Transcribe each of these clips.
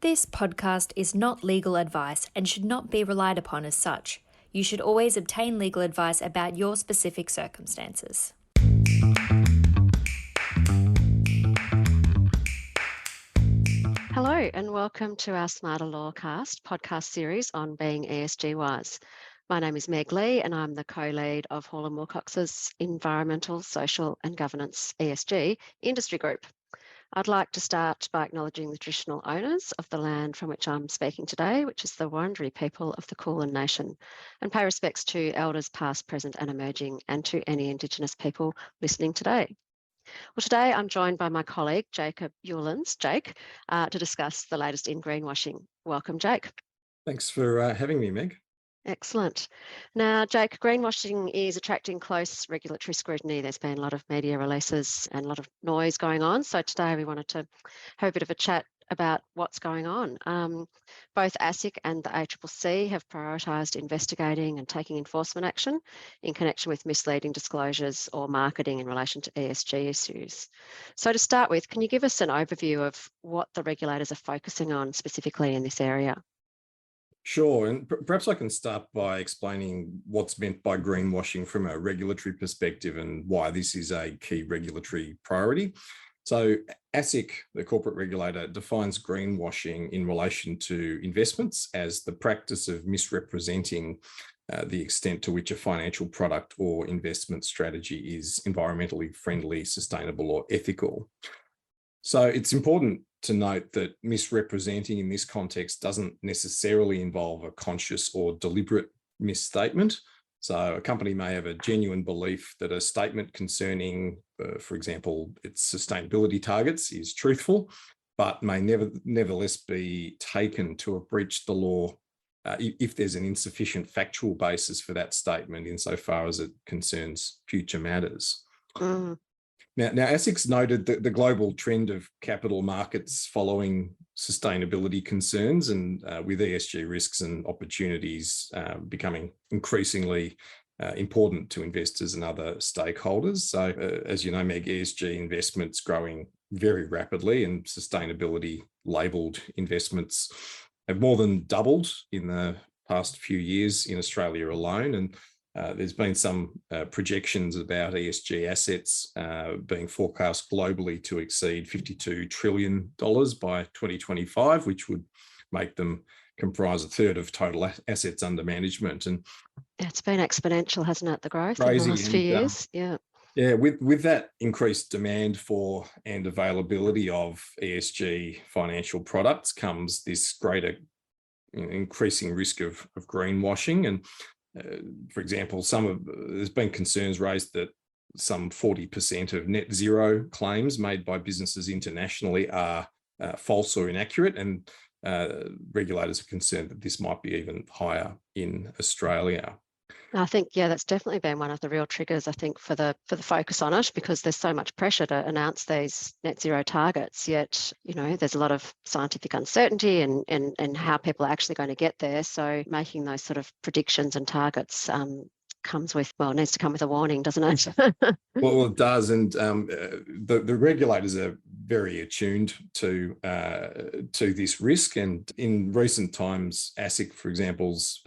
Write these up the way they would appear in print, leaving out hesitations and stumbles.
This podcast is not legal advice and should not be relied upon as such. You should always obtain legal advice about your specific circumstances. Hello and welcome to our Smarter Lawcast podcast series on being ESG Wise. My name is Meg Lee and I'm the co-lead of Hall & Wilcox's Environmental, Social and Governance ESG industry group. I'd like to start by acknowledging the traditional owners of the land from which I'm speaking today, which is the Wurundjeri people of the Kulin Nation, and pay respects to elders past, present and emerging, and to any Indigenous people listening today. Well, today I'm joined by my colleague, Jacob Ewlands, Jake, to discuss the latest in greenwashing. Welcome, Jake. Thanks for having me, Meg. Excellent. Now, Jake, greenwashing is attracting close regulatory scrutiny. There's been a lot of media releases and a lot of noise going on. So today we wanted to have a bit of a chat about what's going on. Both ASIC and the ACCC have prioritised investigating and taking enforcement action in connection with misleading disclosures or marketing in relation to ESG issues. So to start with, can you give us an overview of what the regulators are focusing on specifically in this area? Sure, and perhaps I can start by explaining what's meant by greenwashing from a regulatory perspective and why this is a key regulatory priority. So ASIC, the corporate regulator, defines greenwashing in relation to investments as the practice of misrepresenting the extent to which a financial product or investment strategy is environmentally friendly, sustainable or ethical. So it's important to note that misrepresenting in this context doesn't necessarily involve a conscious or deliberate misstatement. So a company may have a genuine belief that a statement concerning, for example, its sustainability targets is truthful, but may nevertheless be taken to have breached the law if there's an insufficient factual basis for that statement insofar as it concerns future matters. Now, ASIC's noted that the global trend of capital markets following sustainability concerns and with ESG risks and opportunities becoming increasingly important to investors and other stakeholders. So, as you know, Meg, ESG investments growing very rapidly, and sustainability labelled investments have more than doubled in the past few years in Australia alone. And there's been some projections about ESG assets being forecast globally to exceed $52 trillion by 2025, which would make them comprise a third of total assets under management. And it's been exponential, hasn't it, the growth crazy in the last few years? Yeah, with that increased demand for and availability of ESG financial products comes this greater increasing risk of greenwashing. And for example, there's been concerns raised that some 40% of net zero claims made by businesses internationally are false or inaccurate, and regulators are concerned that this might be even higher in Australia. I think, that's definitely been one of the real triggers, I think, for the focus on it, because there's so much pressure to announce these net zero targets, yet, there's a lot of scientific uncertainty and how people are actually going to get there. So making those sort of predictions and targets needs to come with a warning, doesn't it? Well, it does. And the regulators are very attuned to this risk. And in recent times, ASIC, for example's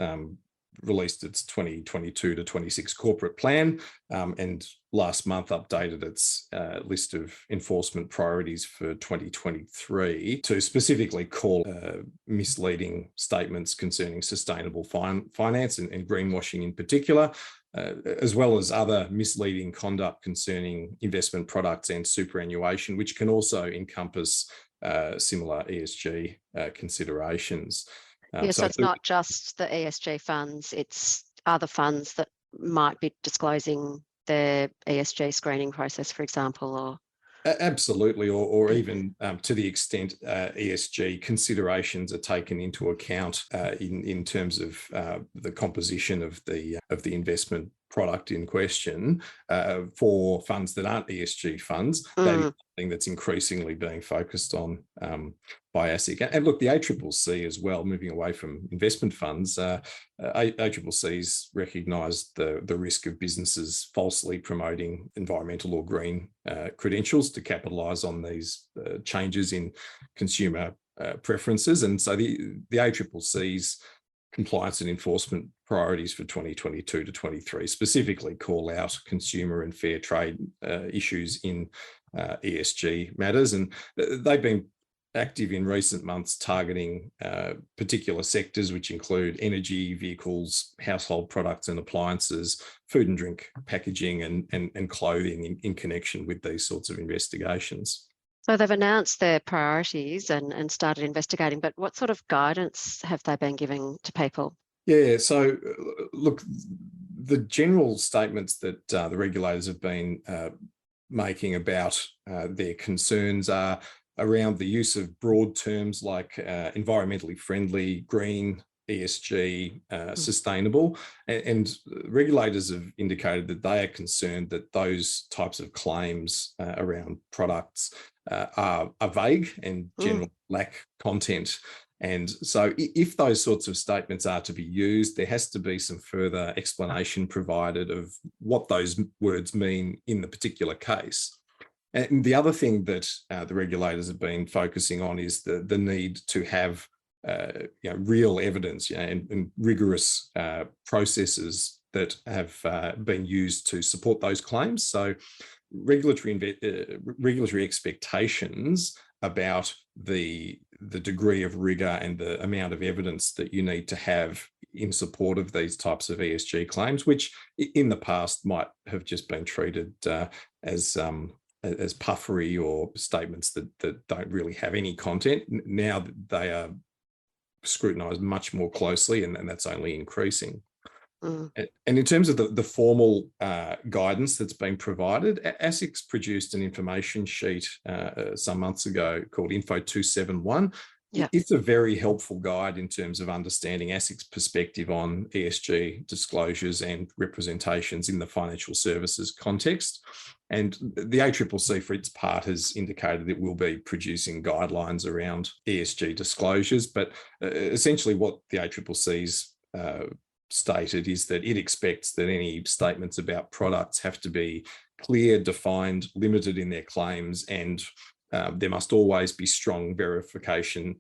released its 2022 to 26 corporate plan, and last month updated its list of enforcement priorities for 2023 to specifically call misleading statements concerning sustainable finance and greenwashing in particular, as well as other misleading conduct concerning investment products and superannuation, which can also encompass similar ESG considerations. So it's not just the ESG funds, it's other funds that might be disclosing their ESG screening process, for example, or... Absolutely, or even to the extent ESG considerations are taken into account in terms of the composition of the investment product in question for funds that aren't ESG funds. That is something that's increasingly being focused on by ASIC. And look, the ACCC as well, moving away from investment funds, ACCC's recognised the risk of businesses falsely promoting environmental or green credentials to capitalise on these changes in consumer preferences. And so the ACCC's compliance and enforcement priorities for 2022 to 23 specifically call out consumer and fair trade issues in ESG matters. And they've been active in recent months targeting particular sectors, which include energy, vehicles, household products and appliances, food and drink packaging, and clothing in connection with these sorts of investigations. So they've announced their priorities and started investigating, but what sort of guidance have they been giving to people? Yeah, so look, the general statements that the regulators have been making about their concerns are around the use of broad terms like environmentally friendly, green, ESG, sustainable, and regulators have indicated that they are concerned that those types of claims around products are vague and generally lack content. And so if those sorts of statements are to be used, there has to be some further explanation provided of what those words mean in the particular case. And the other thing that the regulators have been focusing on is the need to have real evidence and rigorous processes that have been used to support those claims. So regulatory expectations about the degree of rigor and the amount of evidence that you need to have in support of these types of ESG claims, which in the past might have just been treated as puffery or statements that don't really have any content. Now they are scrutinised much more closely, and that's only increasing. And in terms of the formal guidance that's been provided, ASIC's produced an information sheet some months ago called Info 271. Yeah. It's a very helpful guide in terms of understanding ASIC's perspective on ESG disclosures and representations in the financial services context. And the ACCC, for its part, has indicated it will be producing guidelines around ESG disclosures. But essentially what the ACCC's stated is that it expects that any statements about products have to be clear, defined, limited in their claims, and there must always be strong verification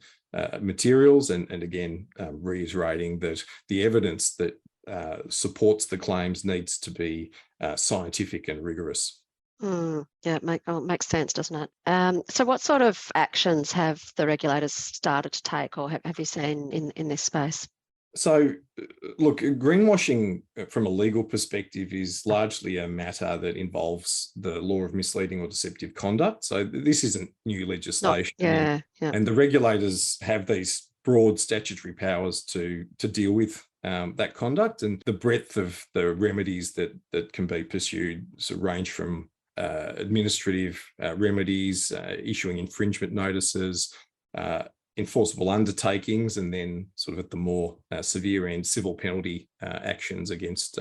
materials. And again, reiterating that the evidence that supports the claims needs to be scientific and rigorous. Yeah, it makes sense, doesn't it? So what sort of actions have the regulators started to take, or have you seen in this space? So, look, greenwashing from a legal perspective is largely a matter that involves the law of misleading or deceptive conduct. So this isn't new legislation. Yeah. And the regulators have these broad statutory powers to deal with that conduct, and the breadth of the remedies that can be pursued range from administrative remedies, issuing infringement notices, enforceable undertakings, and then sort of at the more severe end, civil penalty actions against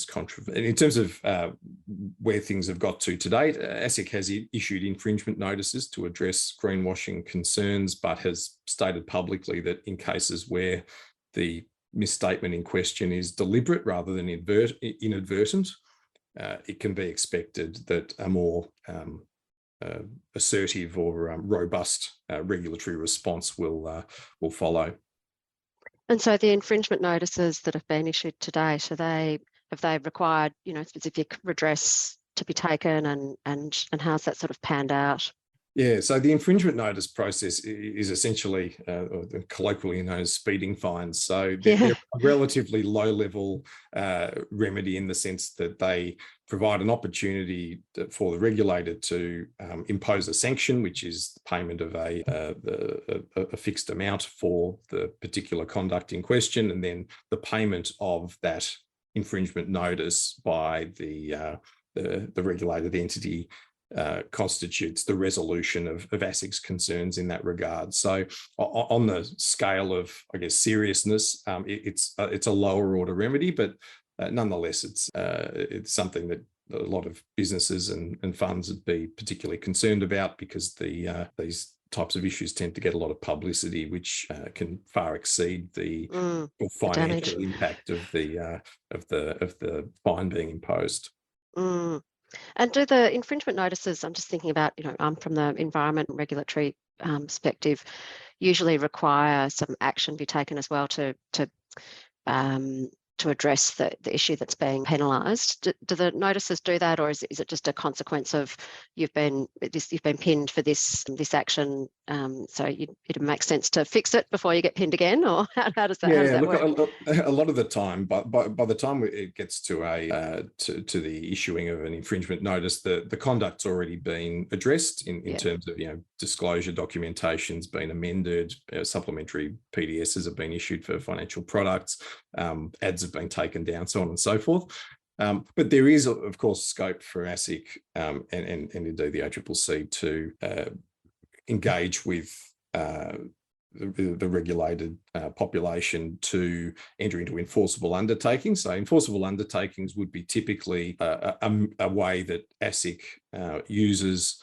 controversy. And in terms of where things have got to date, ASIC has issued infringement notices to address greenwashing concerns, but has stated publicly that in cases where the misstatement in question is deliberate rather than inadvertent, it can be expected that a more assertive or robust regulatory response will follow. And so the infringement notices that have been issued to date, have they required specific redress to be taken, and how's that sort of panned out? Yeah, so the infringement notice process is essentially colloquially known as speeding fines. So they're a relatively low-level remedy in the sense that they provide an opportunity for the regulator to impose a sanction, which is the payment of a fixed amount for the particular conduct in question, and then the payment of that infringement notice by the regulated entity constitutes the resolution of ASIC's concerns in that regard. So on the scale of, I guess, seriousness, it's a lower order remedy, but nonetheless, it's something that a lot of businesses and funds would be particularly concerned about, because these types of issues tend to get a lot of publicity, which can far exceed the financial impact of the fine being imposed. And do the infringement notices, I'm just thinking about, I'm from the environment and regulatory perspective usually require some action be taken as well to address the issue that's being penalised. Do the notices do that, or is it just a consequence of you've been pinned for this action? So it makes sense to fix it before you get pinned again, or how does that work? A lot of the time, but by the time it gets to to the issuing of an infringement notice, the conduct's already been addressed in terms of disclosure documentation's been amended, supplementary PDSs have been issued for financial products, ads have been taken down, so on and so forth. But there is, of course, scope for ASIC and indeed the ACCC to engage with the regulated population to enter into enforceable undertakings. So enforceable undertakings would be typically a way that ASIC uses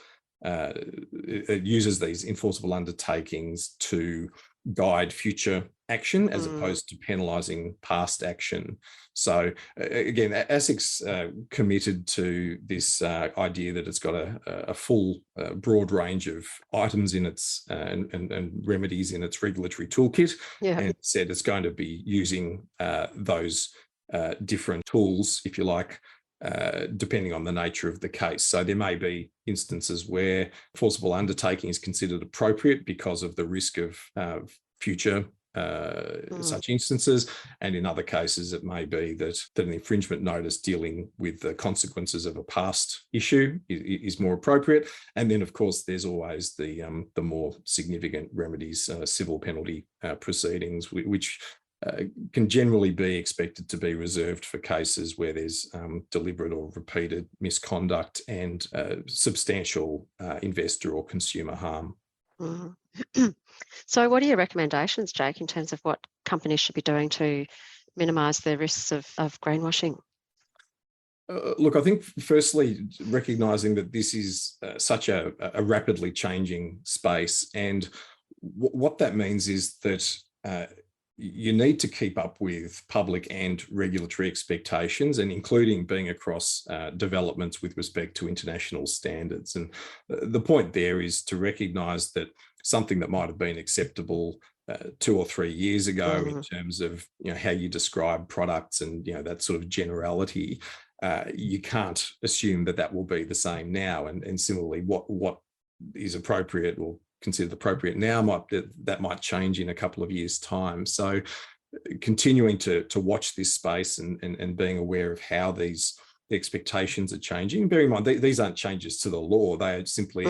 these enforceable undertakings to guide future action as opposed to penalising past action. So again, ASIC's committed to this idea that it's got a full broad range of items in its and remedies in its regulatory toolkit, and said it's going to be using those different tools, if you like, depending on the nature of the case. So there may be instances where enforceable undertaking is considered appropriate because of the risk of future such instances, and in other cases it may be that an infringement notice dealing with the consequences of a past issue is more appropriate. And then, of course, there's always the more significant remedies, civil penalty proceedings, which can generally be expected to be reserved for cases where there's deliberate or repeated misconduct and substantial investor or consumer harm. So what are your recommendations, Jake, in terms of what companies should be doing to minimise the risks of greenwashing? Look, I think firstly, recognising that this is such a rapidly changing space, and what that means is that you need to keep up with public and regulatory expectations, and including being across developments with respect to international standards. And the point there is to recognise that something that might have been acceptable 2 or 3 years ago in terms of how you describe products and that sort of generality, you can't assume that will be the same now. And similarly, what is appropriate or considered appropriate now might change in a couple of years' time. So continuing to watch this space and being aware of how these expectations are changing. Bear in mind, these aren't changes to the law. They are simply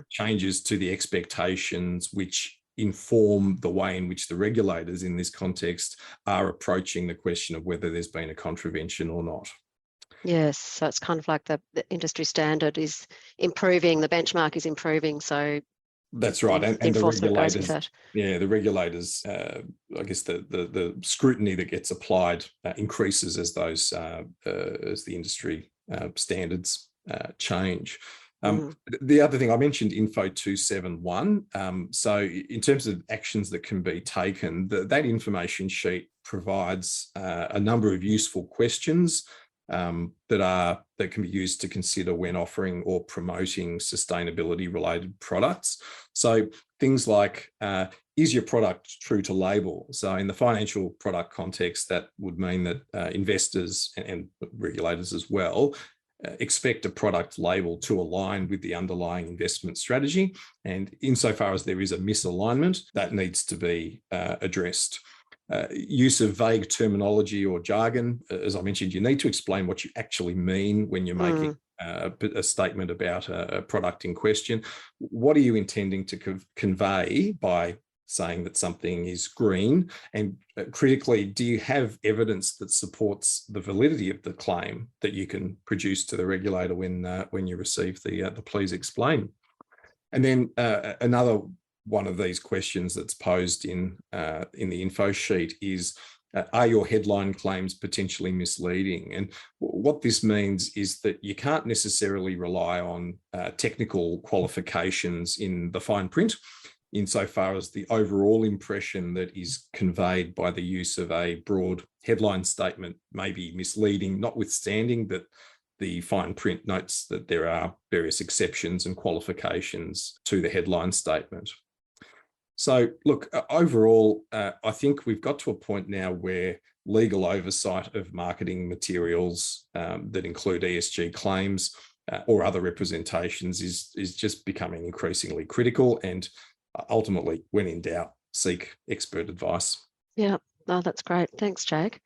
changes to the expectations which inform the way in which the regulators in this context are approaching the question of whether there's been a contravention or not. Yes, so it's kind of like the industry standard is improving, the benchmark is improving, so that's right, and the regulators, the regulators, I guess the scrutiny that gets applied increases as those as the industry standards change. The other thing I mentioned, Info 271. So in terms of actions that can be taken, that information sheet provides a number of useful questions that can be used to consider when offering or promoting sustainability related products. So things like, is your product true to label? So in the financial product context, that would mean that investors and regulators as well expect a product label to align with the underlying investment strategy. And insofar as there is a misalignment, that needs to be addressed. Use of vague terminology or jargon. As I mentioned, you need to explain what you actually mean when you're making a statement about a product in question. What are you intending to convey by saying that something is green? And critically, do you have evidence that supports the validity of the claim that you can produce to the regulator when you receive the please explain? And then another one of these questions that's posed in the info sheet is, are your headline claims potentially misleading? And what this means is that you can't necessarily rely on technical qualifications in the fine print, insofar as the overall impression that is conveyed by the use of a broad headline statement may be misleading, notwithstanding that the fine print notes that there are various exceptions and qualifications to the headline statement. So look, overall, I think we've got to a point now where legal oversight of marketing materials that include ESG claims or other representations is just becoming increasingly critical, and ultimately, when in doubt, seek expert advice. Yeah, no, that's great. Thanks, Jake.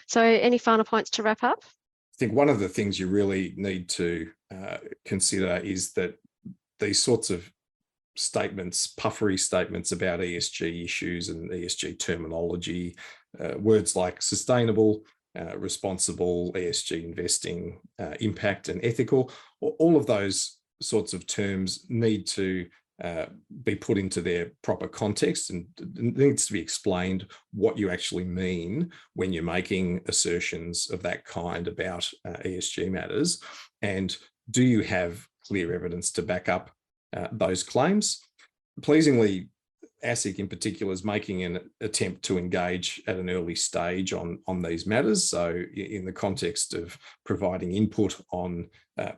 So any final points to wrap up? I think one of the things you really need to consider is that these sorts of statements, puffery statements about ESG issues and ESG terminology, words like sustainable, responsible, ESG investing, impact and ethical, all of those sorts of terms need to be put into their proper context, and it needs to be explained what you actually mean when you're making assertions of that kind about ESG matters, and do you have clear evidence to back up those claims. Pleasingly, ASIC in particular is making an attempt to engage at an early stage on these matters. So in the context of providing input on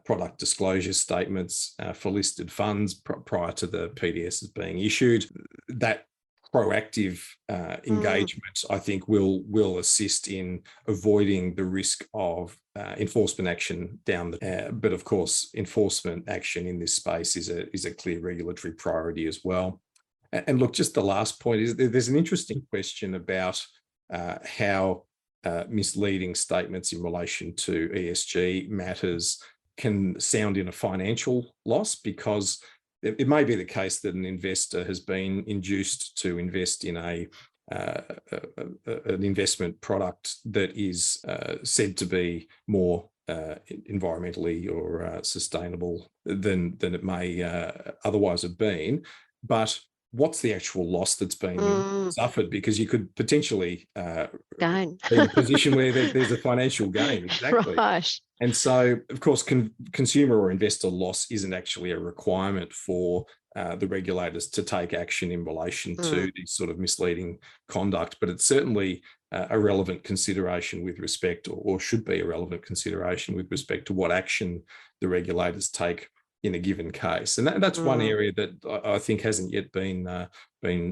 product disclosure statements for listed funds prior to the PDSs being issued, that proactive engagement, I think, will assist in avoiding the risk of enforcement action down the. But of course, enforcement action in this space is a clear regulatory priority as well. And look, just the last point is there's an interesting question about how misleading statements in relation to ESG matters can sound in a financial loss, because it may be the case that an investor has been induced to invest in an investment product that is said to be more environmentally or sustainable than it may otherwise have been. But what's the actual loss that's been suffered? Because you could potentially gain be in a position where there's a financial gain. Exactly. Right. And so, of course, consumer or investor loss isn't actually a requirement for the regulators to take action in relation to these sort of misleading conduct, but it's certainly a relevant consideration with respect, or should be a relevant consideration with respect to what action the regulators take in a given case. And that's one area that I think hasn't yet been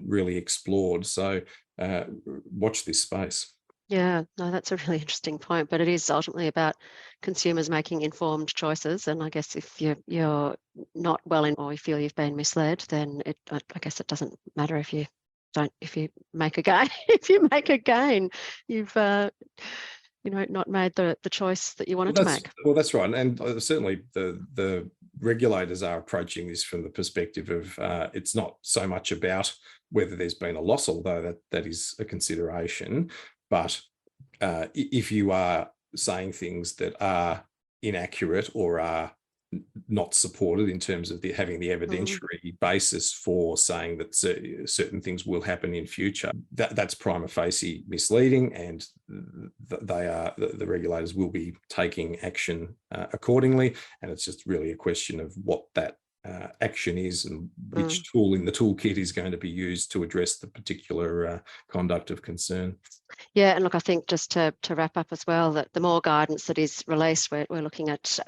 really explored. So watch this space. Yeah, no, that's a really interesting point, but it is ultimately about consumers making informed choices. And I guess if you're not well in, or you feel you've been misled, then I guess it doesn't matter if you make a gain. If you make a gain, you've not made the choice that you wanted to make. Well, that's right. And certainly the regulators are approaching this from the perspective of it's not so much about whether there's been a loss, although that is a consideration. But if you are saying things that are inaccurate or are not supported in terms of having the evidentiary basis for saying that certain things will happen in future, that's prima facie misleading, and the regulators will be taking action accordingly. And it's just really a question of what that action is and which tool in the toolkit is going to be used to address the particular conduct of concern. Yeah, and look, I think just to wrap up as well, that the more guidance that is released, we're looking at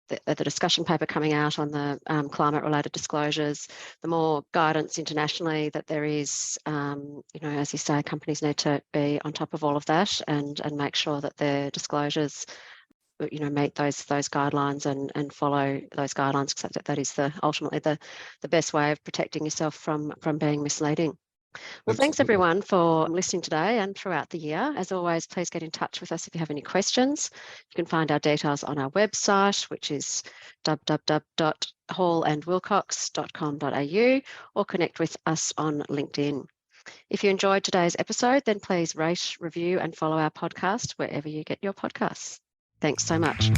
the discussion paper coming out on the climate-related disclosures, the more guidance internationally that there is, as you say, companies need to be on top of all of that and make sure that their disclosures meet those guidelines and follow those guidelines, because that is ultimately the best way of protecting yourself from being misleading. Well, Absolutely. Thanks everyone for listening today and throughout the year. As always, please get in touch with us if you have any questions. You can find our details on our website, which is www.hallandwilcox.com.au, or connect with us on LinkedIn. If you enjoyed today's episode, then please rate, review and follow our podcast wherever you get your podcasts. Thanks so much.